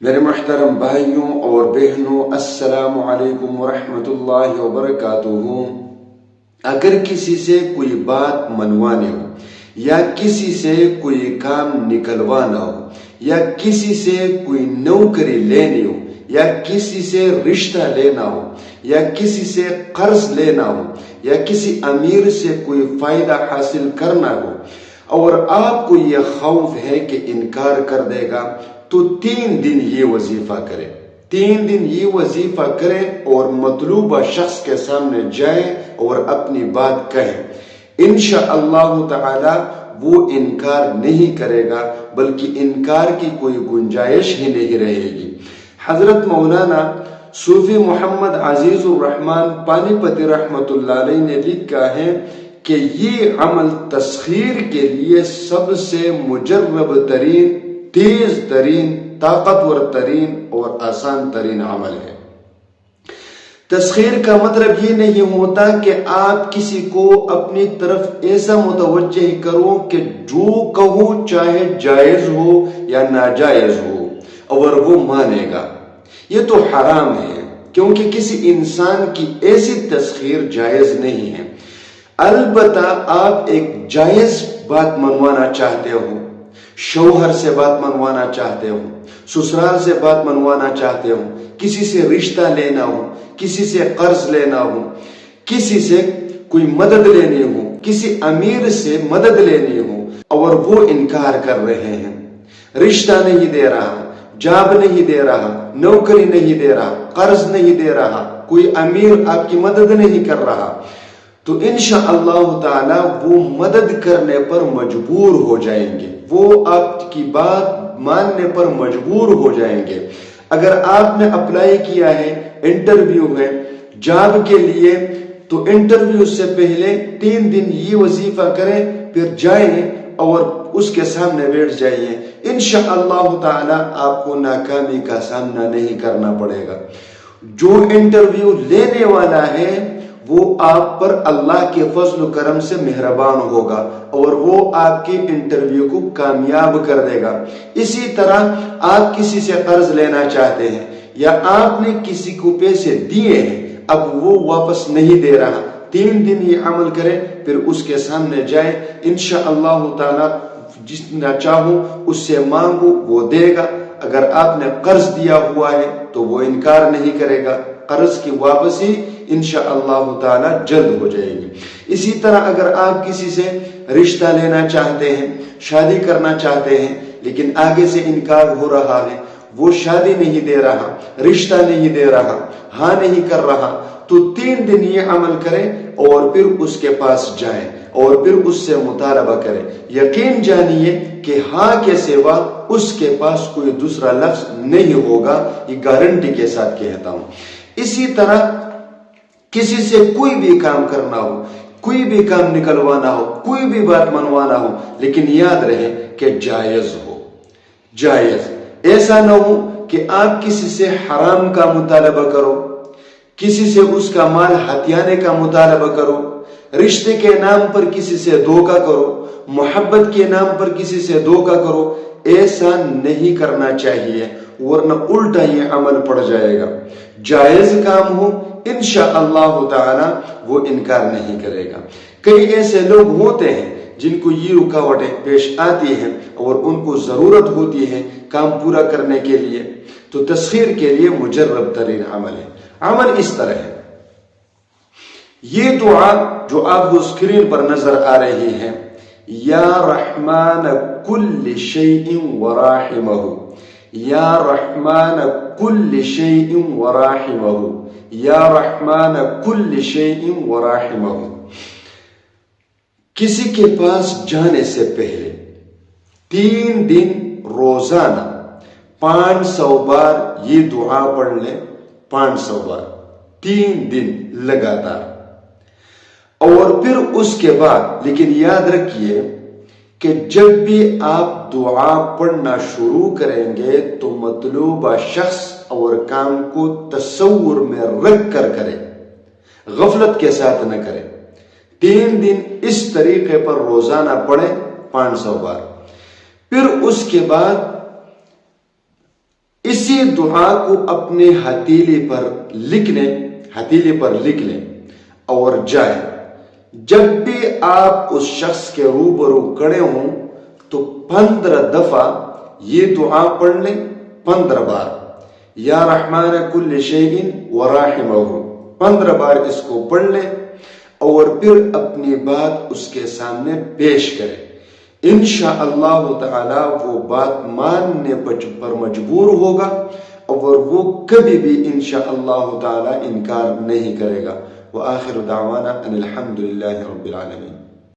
میرے محترم بھائیوں اور بہنوں، السلام علیکم ورحمۃ اللہ وبرکاتہ۔ اگر کسی سے کوئی بات منوانی ہو، یا کسی سے کوئی کام نکلوانا ہو، یا کسی سے کوئی نوکری لینی ہو، یا کسی سے رشتہ لینا ہو، یا کسی سے قرض لینا ہو، یا کسی امیر سے کوئی فائدہ حاصل کرنا ہو، اور آپ کو یہ خوف ہے کہ انکار کر دے گا، تو 3 دن یہ وظیفہ کرے۔ 3 دن یہ وظیفہ کریں اور مطلوبہ شخص کے سامنے جائیں اور اپنی بات کہیں۔ انشاءاللہ تعالی وہ انکار نہیں کرے گا، بلکہ انکار کی کوئی گنجائش ہی نہیں رہے گی۔ حضرت مولانا صوفی محمد عزیز الرحمن پانی پتی رحمۃ اللہ علیہ نے لکھا ہے کہ یہ عمل تسخیر کے لیے سب سے مجرب ترین، تیز ترین، طاقتور ترین اور آسان ترین عمل ہے۔ تسخیر کا مطلب یہ نہیں ہوتا کہ آپ کسی کو اپنی طرف ایسا متوجہ کرو کہ جو کہو چاہے جائز ہو یا ناجائز ہو اور وہ مانے گا۔ یہ تو حرام ہے، کیونکہ کسی انسان کی ایسی تسخیر جائز نہیں ہے۔ البتہ آپ ایک جائز بات منوانا چاہتے ہو، شوہر سے بات منوانا چاہتے ہو، سسرال سے بات منوانا چاہتے ہو، کسی سے رشتہ لینا ہو، کسی سے قرض لینا ہو، کسی سے کوئی مدد لینی ہو، کسی امیر سے مدد لینی ہو، اور وہ انکار کر رہے ہیں، رشتہ نہیں دے رہا، جاب نہیں دے رہا، نوکری نہیں دے رہا، قرض نہیں دے رہا، کوئی امیر آپ کی مدد نہیں کر رہا، تو انشاءاللہ تعالی وہ مدد کرنے پر مجبور ہو جائیں گے، وہ آپ کی بات ماننے پر مجبور ہو جائیں گے۔ اگر آپ نے اپلائی کیا ہے، انٹرویو ہے جاب کے لیے، تو انٹرویو سے پہلے 3 دن یہ وظیفہ کریں، پھر جائیں اور اس کے سامنے بیٹھ جائیے۔ انشاءاللہ تعالی آپ کو ناکامی کا سامنا نہیں کرنا پڑے گا۔ جو انٹرویو لینے والا ہے وہ آپ پر اللہ کے فضل و کرم سے مہربان ہوگا اور وہ آپ کے انٹرویو کو کامیاب کر دے گا۔ اسی طرح آپ کسی سے قرض لینا چاہتے ہیں، یا آپ نے کسی کو پیسے دیے ہیں، اب وہ واپس نہیں دے رہا، 3 دن یہ عمل کرے، پھر اس کے سامنے جائے، انشاءاللہ تعالی جتنا چاہو اس سے مانگو وہ دے گا۔ اگر آپ نے قرض دیا ہوا ہے تو وہ انکار نہیں کرے گا، قرض کی واپسی انشاءاللہ تعالی جلد ہو جائے گی۔ اسی طرح اگر آپ کسی سے رشتہ لینا چاہتے ہیں، شادی کرنا چاہتے ہیں، لیکن آگے سے انکار ہو رہا ہے، وہ شادی نہیں دے رہا، رشتہ نہیں دے رہا، ہاں نہیں کر رہا، تو 3 دن یہ عمل کریں اور پھر اس کے پاس جائیں اور پھر اس سے مطالبہ کریں۔ یقین جانیے کہ ہاں کے سوا اس کے پاس کوئی دوسرا لفظ نہیں ہوگا، یہ گارنٹی کے ساتھ کہتا ہوں۔ اسی طرح کسی سے کوئی بھی کام کرنا ہو، کوئی بھی کام نکلوانا ہو، کوئی بھی بات منوانا ہو، لیکن یاد رہے کہ جائز ہو، جائز۔ ایسا نہ ہو کہ آپ کسی سے حرام کا مطالبہ کرو، کسی سے اس کا مال ہتھیانے کا مطالبہ کرو، رشتے کے نام پر کسی سے دھوکہ کرو، محبت کے نام پر کسی سے دھوکہ کرو۔ ایسا نہیں کرنا چاہیے، ورنہ الٹا یہ عمل پڑ جائے گا۔ جائز کام ہو انشاءاللہ تعالی وہ انکار نہیں کرے گا۔ کئی ایسے لوگ ہوتے ہیں جن کو یہ رکاوٹیں پیش آتی ہیں اور ان کو ضرورت ہوتی ہے کام پورا کرنے کے لیے، تو تسخیر کے لیے مجرب ترین عمل ہے۔ عمل اس طرح ہے، یہ دعا جو آپ کو اسکرین پر نظر آ رہی ہے، یا رحمان کل شیء ورحمہ، یا رحمان کل شیء ورحمہ، یا رحمان کل شیء ورحمہ۔ کسی کے پاس جانے سے پہلے 3 دن روزانہ 500 بار یہ دعا پڑھ لیں، 500 بار 3 دن لگاتار، اور پھر اس کے بعد لیکن یاد رکھیے کہ جب بھی آپ دعا پڑھنا شروع کریں گے تو مطلوبہ شخص اور کام کو تصور میں رکھ کر کریں، غفلت کے ساتھ نہ کریں۔ 3 دن اس طریقے پر روزانہ پڑھیں 500 بار، پھر اس کے بعد اسی اسی دعا کو اپنے ہتھیلی پر لکھ لیں اور جائے. جب بھی آپ اس شخص کے روبرو کھڑے ہوں تو 15 دفعہ یہ دعا پڑھ لیں. 15 بار یا رحمان کل شیء ورحمہ 15 بار اس کو پڑھ لیں اور پھر اپنی بات اس کے سامنے پیش کریں. انشاءاللہ تعالی وہ بات ماننے پر مجبور ہوگا اور وہ کبھی بھی انشاءاللہ تعالی انکار نہیں کرے گا. وآخر دعوانا ان الحمد للہ رب العالمین.